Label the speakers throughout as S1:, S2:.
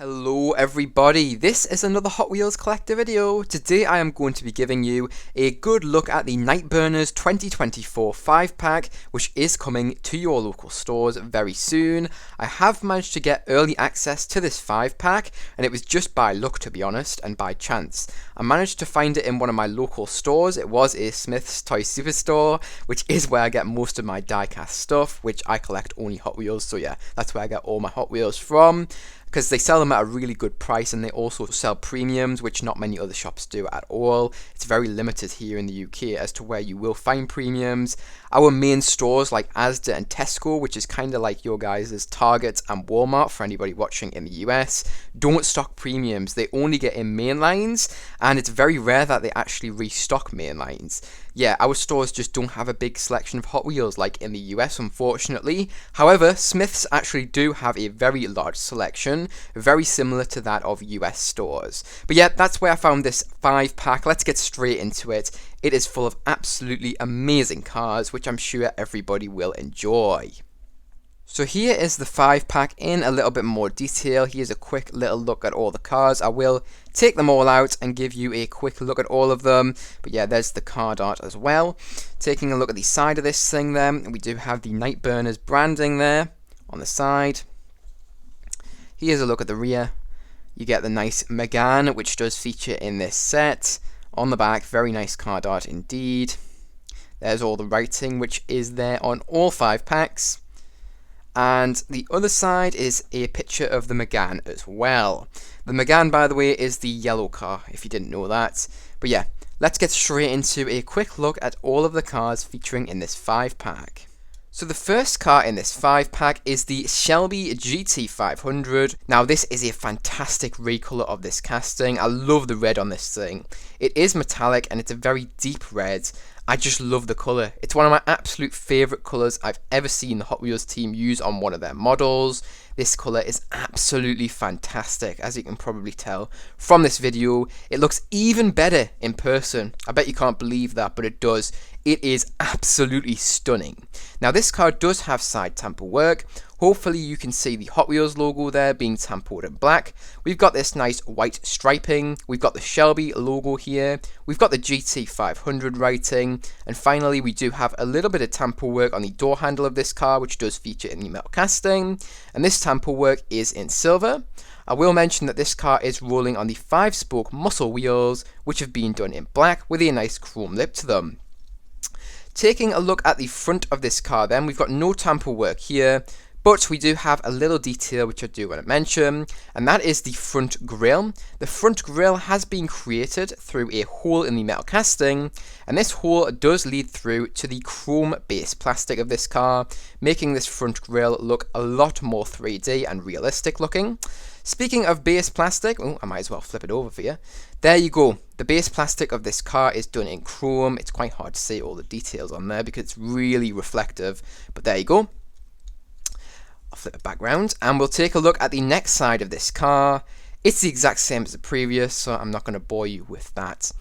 S1: Hello everybody, this is another Hot Wheels collector video. Today I am going to be giving you a good look at the Nightburnerz 2024 5-pack, which is coming to your local stores very soon. I have managed to get early access to this 5-pack, and it was just by luck, to be honest, and by chance. I managed to find it in one of my local stores. It was a Smyth's Toy Superstore, which is where I get most of my die-cast stuff, which I collect only Hot Wheels, so yeah, that's where I get all my Hot Wheels from, because they sell them at a really good price, and they also sell premiums, which not many other shops do at all. It's very limited here in the UK as to where you will find premiums. Our main stores like Asda and Tesco, which is kind of like your guys' Target and Walmart for anybody watching in the US, don't stock premiums. They only get in main lines, and it's very rare that they actually restock main lines. Yeah, our stores just don't have a big selection of Hot Wheels like in the US, unfortunately. However, Smyths actually do have a very large selection, very similar to that of US stores. But yeah, that's where I found this 5-pack. Let's get straight into it. It is full of absolutely amazing cars, which I'm sure everybody will enjoy. So here is the 5-pack in a little bit more detail. Here's a quick little look at all the cars. I will take them all out and give you a quick look at all of them. But yeah, there's the card art as well. Taking a look at the side of this thing there, we do have the Nightburnerz branding there on the side. Here's a look at the rear. You get the nice Megane, which does feature in this set. On the back, very nice card art indeed. There's all the writing, which is there on all 5-packs. And the other side is a picture of the Megane as well. The Megane, by the way, is the yellow car, if you didn't know that. But yeah, let's get straight into a quick look at all of the cars featuring in this 5-pack. So the first car in this 5-pack is the Shelby GT500. Now this is a fantastic recolor of this casting. I love the red on this thing. It is metallic and it's a very deep red. I just love the colour. It's one of my absolute favourite colours I've ever seen the Hot Wheels team use on one of their models. This colour is absolutely fantastic, as you can probably tell from this video. It looks even better in person. I bet you can't believe that, but it does. It is absolutely stunning. Now this car does have side tamper work. Hopefully you can see the Hot Wheels logo there being tampered in black. We've got this nice white striping. We've got the Shelby logo here. We've got the GT500 writing. And finally we do have a little bit of tamper work on the door handle of this car, which does feature in the metal casting. And this tamper work is in silver. I will mention that this car is rolling on the 5-spoke muscle wheels, which have been done in black with a nice chrome lip to them. Taking a look at the front of this car then, we've got no tamper work here, but we do have a little detail which I do want to mention, and that is the front grille. The front grille has been created through a hole in the metal casting, and this hole does lead through to the chrome base plastic of this car, making this front grille look a lot more 3D and realistic looking. Speaking of base plastic, oh, I might as well flip it over for you. There you go. The base plastic of this car is done in chrome. It's quite hard to see all the details on there because it's really reflective, but there you go. I'll flip it back round and we'll take a look at the next side of this car. It's the exact same as the previous, so I'm not going to bore you with that.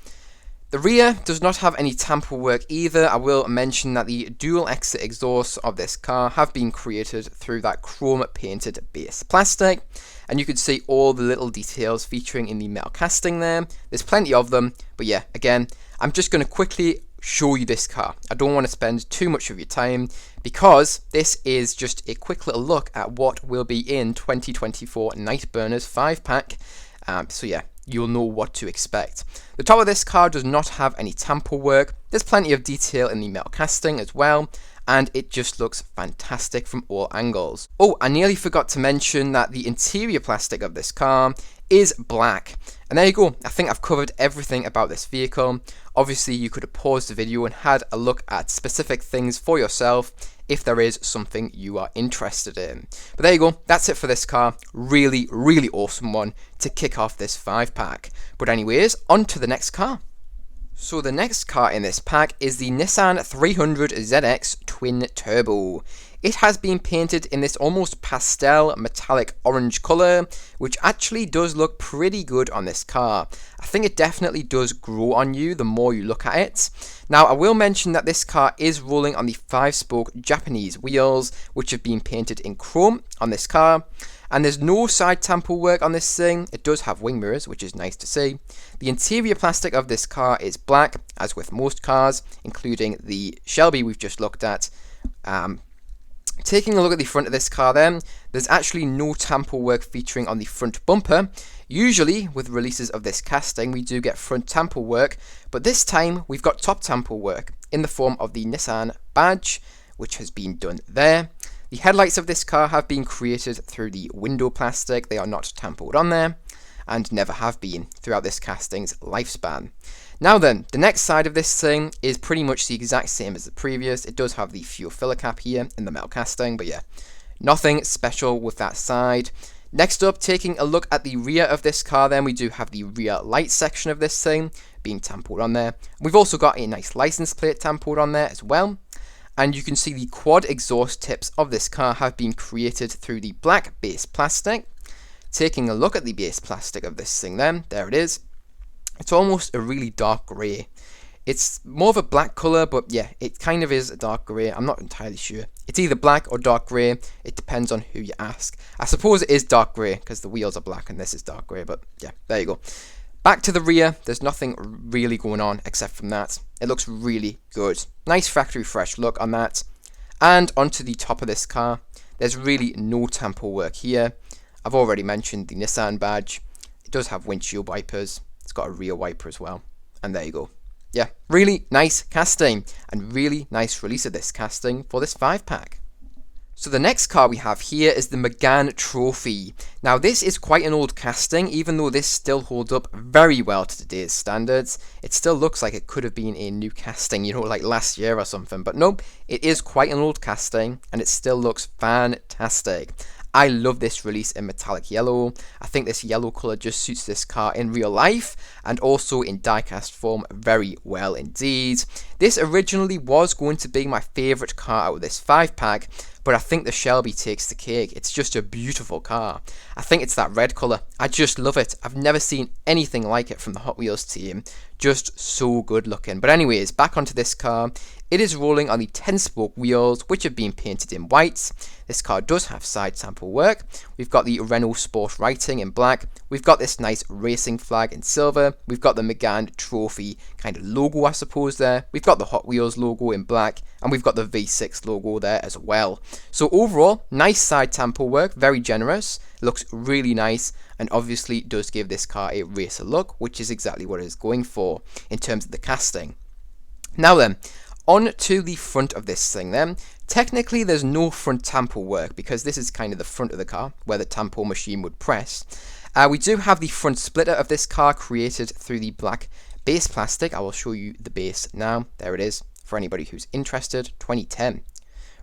S1: The rear does not have any tamper work either. I will mention that the dual exit exhausts of this car have been created through that chrome painted base plastic, and you can see all the little details featuring in the metal casting there. There's plenty of them, but yeah, again, I'm just going to quickly show you this car. I don't want to spend too much of your time because this is just a quick little look at what will be in 2024 Nightburnerz 5-pack. So yeah, you'll know what to expect. The top of this car does not have any tamper work. There's plenty of detail in the metal casting as well, and it just looks fantastic from all angles. Oh, I nearly forgot to mention that the interior plastic of this car is black. And there you go. I think I've covered everything about this vehicle. Obviously, you could have paused the video and had a look at specific things for yourself if there is something you are interested in. But there you go. That's it for this car. Really, really awesome one to kick off this 5-pack. But anyways, on to the next car. So the next car in this pack is the Nissan 300ZX Twin Turbo. It has been painted in this almost pastel metallic orange colour, which actually does look pretty good on this car. I think it definitely does grow on you the more you look at it. Now I will mention that this car is rolling on the 5-spoke Japanese wheels, which have been painted in chrome on this car. And there's no side tamper work on this thing. It does have wing mirrors, which is nice to see. The interior plastic of this car is black, as with most cars, including the Shelby we've just looked at. Taking a look at the front of this car then, there's actually no tamper work featuring on the front bumper. Usually, with releases of this casting, we do get front tamper work, but this time we've got top tamper work in the form of the Nissan badge, which has been done there. The headlights of this car have been created through the window plastic. They are not tampered on there, and never have been throughout this casting's lifespan. Now then, the next side of this thing is pretty much the exact same as the previous. It does have the fuel filler cap here in the metal casting, but yeah, nothing special with that side. Next up, taking a look at the rear of this car then, we do have the rear light section of this thing being tampered on there. We've also got a nice license plate tampered on there as well. And you can see the quad exhaust tips of this car have been created through the black base plastic. Taking a look at the base plastic of this thing then, there it is. It's almost a really dark grey. It's more of a black colour, but yeah, it kind of is a dark grey. I'm not entirely sure. It's either black or dark grey. It depends on who you ask. I suppose it is dark grey because the wheels are black and this is dark grey, but yeah, there you go. Back to the rear, there's nothing really going on except from that. It looks really good. Nice factory fresh look on that. And onto the top of this car, there's really no tamper work here. I've already mentioned the Nissan badge. It does have windshield wipers. It's got a rear wiper as well. And there you go. Yeah, really nice casting. And really nice release of this casting for this 5-pack. So the next car we have here is the Megane Trophy. Now this is quite an old casting, even though this still holds up very well to today's standards. It still looks like it could have been a new casting, you know, like last year or something. But nope, it is quite an old casting and it still looks fantastic. I love this release in metallic yellow. I think this yellow colour just suits this car in real life and also in diecast form very well indeed. This originally was going to be my favourite car out of this 5-pack, but I think the Shelby takes the cake. It's just a beautiful car. I think it's that red colour. I just love it. I've never seen anything like it from the Hot Wheels team. Just so good looking. But anyways, back onto this car. It is rolling on the 10-spoke wheels, which have been painted in white. This car does have side tamper work. We've got the Renault Sport writing in black. We've got this nice racing flag in silver. We've got the Megane Trophy kind of logo, I suppose, there. We've got the Hot Wheels logo in black. And we've got the V6 logo there as well. So overall, nice side tamper work, very generous. Looks really nice and obviously does give this car a racer look, which is exactly what it is going for in terms of the casting. Now then, on to the front of this thing then. Technically there's no front tamper work because this is kind of the front of the car where the tamper machine would press. We do have the front splitter of this car created through the black base plastic. I will show you the base now. There it is for anybody who's interested. 2010.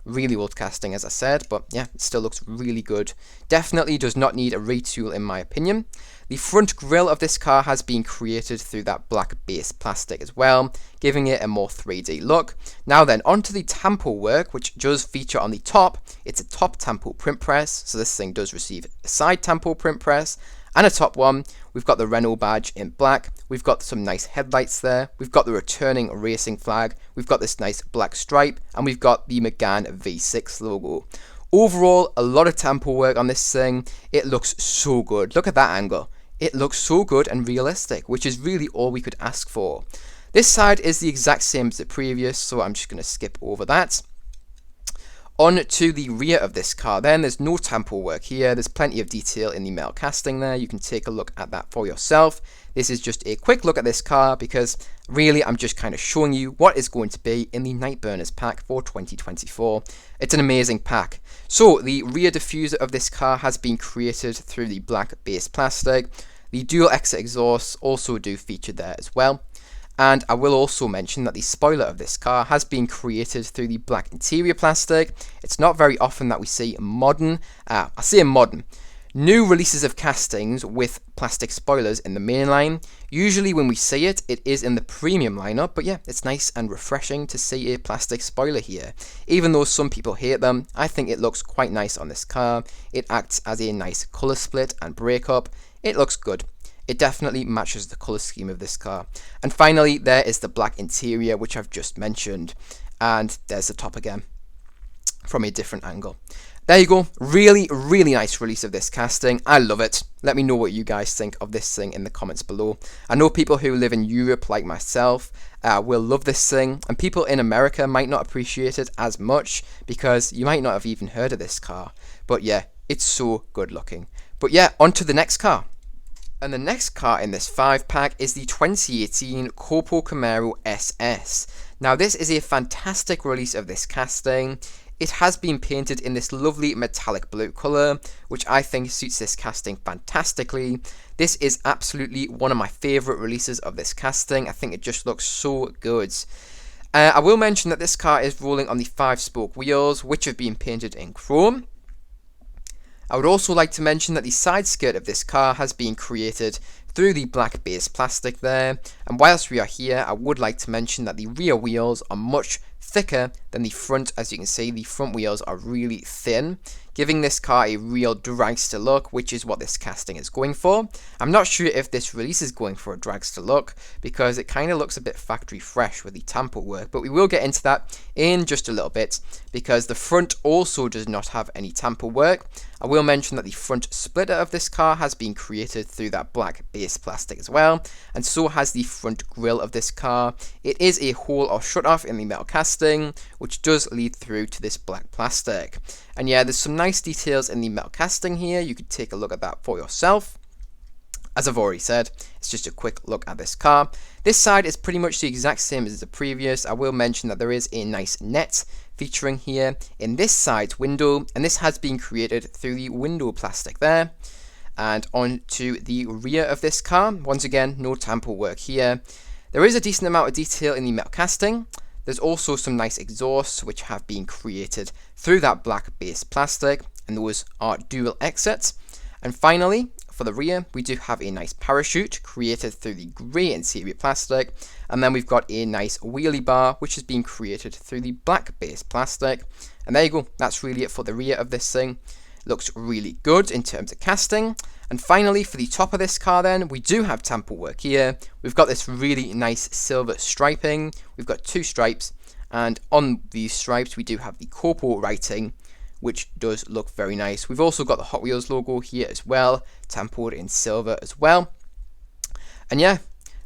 S1: Really old casting as I said, but yeah, it still looks really good. Definitely does not need a retool in my opinion. The front grille of this car has been created through that black base plastic as well, giving it a more 3D look. Now then, onto the tamper work, which does feature on the top. It's a top tamper print press, so this thing does receive a side tamper print press and a top one. We've got the Renault badge in black. We've got some nice headlights there. We've got the returning racing flag. We've got this nice black stripe. And we've got the Megane V6 logo. Overall, a lot of tamper work on this thing. It looks so good. Look at that angle. It looks so good and realistic, which is really all we could ask for. This side is the exact same as the previous, so I'm just going to skip over that. On to the rear of this car then, there's no tamper work here. There's plenty of detail in the metal casting there. You can take a look at that for yourself. This is just a quick look at this car because really I'm just kind of showing you what is going to be in the Nightburnerz pack for 2024. It's an amazing pack. So the rear diffuser of this car has been created through the black base plastic. The dual exit exhausts also do feature there as well. And I will also mention that the spoiler of this car has been created through the black interior plastic. It's not very often that we see new releases of castings with plastic spoilers in the main line. Usually when we see it, it is in the premium lineup, but yeah, it's nice and refreshing to see a plastic spoiler here. Even though some people hate them, I think it looks quite nice on this car. It acts as a nice colour split and breakup. It looks good. It definitely matches the colour scheme of this car. And finally, there is the black interior, which I've just mentioned. And there's the top again, from a different angle. there you go. Really, really nice release of this casting. I love it. Let me know what you guys think of this thing in the comments below. I know people who live in Europe like myself will love this thing, and people in America might not appreciate it as much because you might not have even heard of this car. But yeah, it's so good looking. But yeah, on to the next car. And the next car in this 5-pack is the 2018 Copo Camaro SS. Now this is a fantastic release of this casting. It has been painted in this lovely metallic blue colour, which I think suits this casting fantastically. This is absolutely one of my favourite releases of this casting. I think it just looks so good. I will mention that this car is rolling on the 5-spoke wheels, which have been painted in chrome. I would also like to mention that the side skirt of this car has been created through the black base plastic there, and whilst we are here, I would like to mention that the rear wheels are much thicker than the front. As you can see, the front wheels are really thin, giving this car a real dragster look, which is what this casting is going for. I'm not sure if this release is going for a dragster look, because it kind of looks a bit factory fresh with the tamper work, but we will get into that in just a little bit, because the front also does not have any tamper work. I will mention that the front splitter of this car has been created through that black base plastic as well, and so has the front grille of this car. It is a hole or shut off in the metal casting, which does lead through to this black plastic. And yeah, there's some nice details in the metal casting here. You could take a look at that for yourself. As I've already said, it's just a quick look at this car. This side is pretty much the exact same as the previous. I will mention that there is a nice net featuring here in this side's window, and this has been created through the window plastic there. And on to the rear of this car. Once again, no tamper work here. There is a decent amount of detail in the metal casting. There's also some nice exhausts which have been created through that black base plastic, and those are dual exits. And finally, for the rear, we do have a nice parachute created through the grey interior plastic, and then we've got a nice wheelie bar which has been created through the black base plastic. And there you go, that's really it for the rear of this thing. Looks really good in terms of casting. And finally, for the top of this car then, we do have tamper work here. We've got this really nice silver striping. We've got 2 stripes, and on these stripes we do have the Copo writing, which does look very nice. We've also got the Hot Wheels logo here as well, tampered in silver as well. And yeah,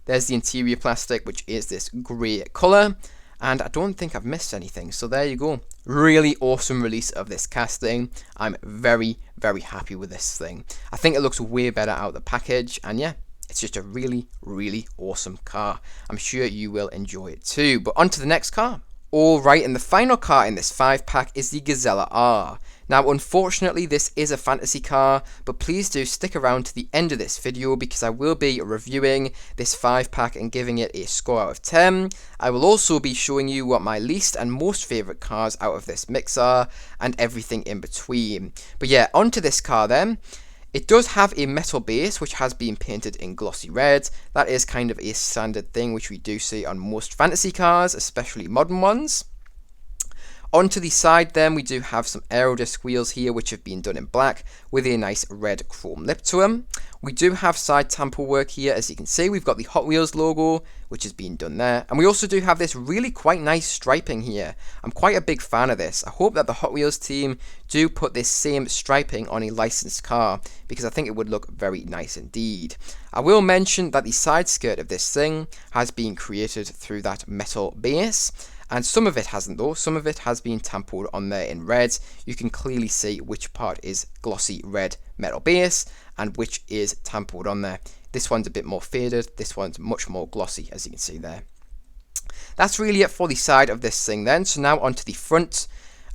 S1: there's the interior plastic, which is this grey colour. And I don't think I've missed anything, so there you go. Really awesome release of this casting. I'm very, very happy with this thing. I think it looks way better out of the package, and yeah, it's just a really, really awesome car. I'm sure you will enjoy it too. But on to the next car. Alright, and the final car in this 5-pack is the Gazella R. Now, unfortunately, this is a fantasy car, but please do stick around to the end of this video because I will be reviewing this 5-pack and giving it a score out of 10. I will also be showing you what my least and most favourite cars out of this mix are, and everything in between. But yeah, onto this car then. It does have a metal base which has been painted in glossy red. That is kind of a standard thing which we do see on most fantasy cars, especially modern ones. Onto the side then, we do have some aerodisc wheels here which have been done in black with a nice red chrome lip to them. We do have side tamper work here. As you can see, we've got the Hot Wheels logo which has been done there, and we also do have this really quite nice striping here. I'm quite a big fan of this. I hope that the Hot Wheels team do put this same striping on a licensed car because I think it would look very nice indeed. I will mention that the side skirt of this thing has been created through that metal base. And some of it hasn't though, some of it has been tampered on there in red. You can clearly see which part is glossy red metal base and which is tampered on there. This one's a bit more faded, this one's much more glossy, as you can see there. That's really it for the side of this thing then. So now onto the front.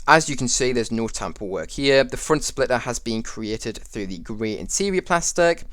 S1: As you can see, there's no tamper work here. The front splitter has been created through the grey interior plastic,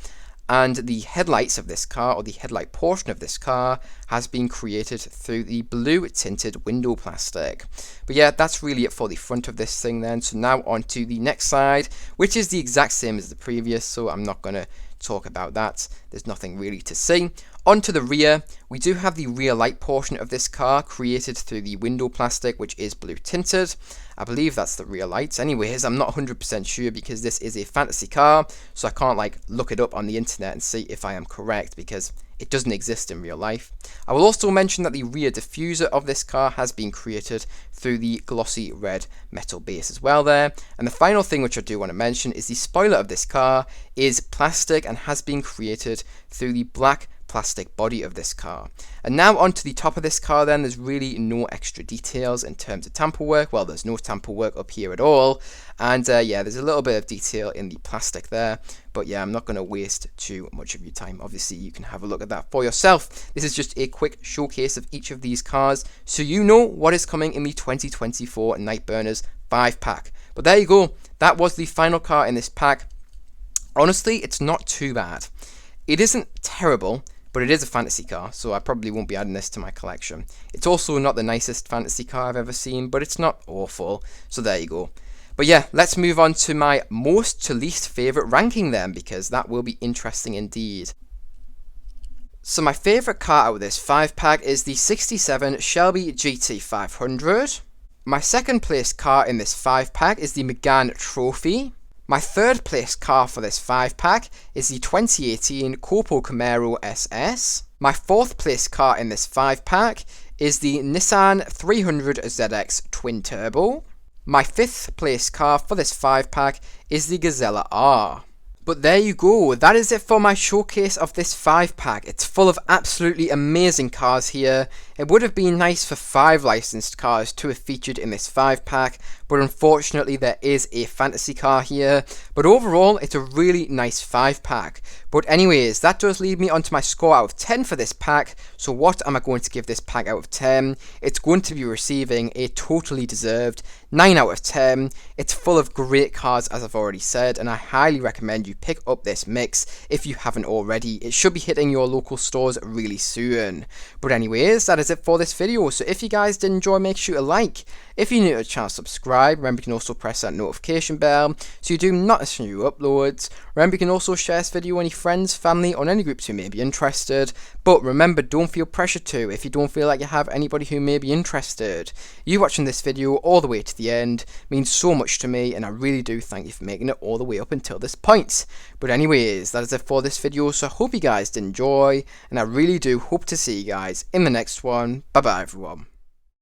S1: and the headlights of this car, or the headlight portion of this car, has been created through the blue tinted window plastic. But yeah, that's really it for the front of this thing then. So now on to the next side, which is the exact same as the previous, so I'm not going to talk about that. There's nothing really to see. Onto the rear, we do have the rear light portion of this car created through the window plastic, which is blue tinted. I believe that's the rear lights. Anyways, I'm not 100% sure because this is a fantasy car, so I can't like look it up on the internet and see if I am correct because it doesn't exist in real life. I will also mention that the rear diffuser of this car has been created through the glossy red metal base as well there. And the final thing which I do want to mention is the spoiler of this car is plastic and has been created through the black plastic body of this car. And now onto the top of this car then, there's really no extra details in terms of tamper work. Well, there's no tamper work up here at all. And yeah, there's a little bit of detail in the plastic there. But yeah, I'm not going to waste too much of your time. Obviously, you can have a look at that for yourself. This is just a quick showcase of each of these cars, so you know what is coming in the 2024 Nightburnerz 5-pack. But there you go. That was the final car in this pack. Honestly, it's not too bad. It isn't terrible, but it is a fantasy car, so I probably won't be adding this to my collection. It's also not the nicest fantasy car I've ever seen, but it's not awful, so there you go. But yeah, let's move on to my most to least favourite ranking then, because that will be interesting indeed. So my favourite car out of this 5-pack is the 67 Shelby GT500. My second place car in this 5-pack is the Megane Trophy. My third place car for this 5-pack is the 2018 Copo Camaro SS. My fourth place car in this 5-pack is the Nissan 300ZX Twin Turbo. My fifth place car for this 5-pack is the Gazella R. But there you go, that is it for my showcase of this 5-pack. It's full of absolutely amazing cars here. It would have been nice for 5 licensed cars to have featured in this 5-pack, but unfortunately there is a fantasy car here. But overall, it's a really nice 5-pack. But anyways, that does lead me onto my score out of 10 for this pack. So what am I going to give this pack out of 10? It's going to be receiving a totally deserved 9 out of 10. It's full of great cars, as I've already said, and I highly recommend you pick up this mix if you haven't already. It should be hitting your local stores really soon. But anyways, that is it for this video. So if you guys did enjoy, make sure to like. If you're new to the channel, subscribe. Remember, you can also press that notification bell so you do not miss new uploads. Remember, you can also share this video with any friends, family, or any groups who may be interested. But remember, don't feel pressure to if you don't feel like you have anybody who may be interested. You watching this video all the way to the end means so much to me, and I really do thank you for making it all the way up until this point. But anyways, that is it for this video, so I hope you guys did enjoy, and I really do hope to see you guys in the next one. Bye bye everyone.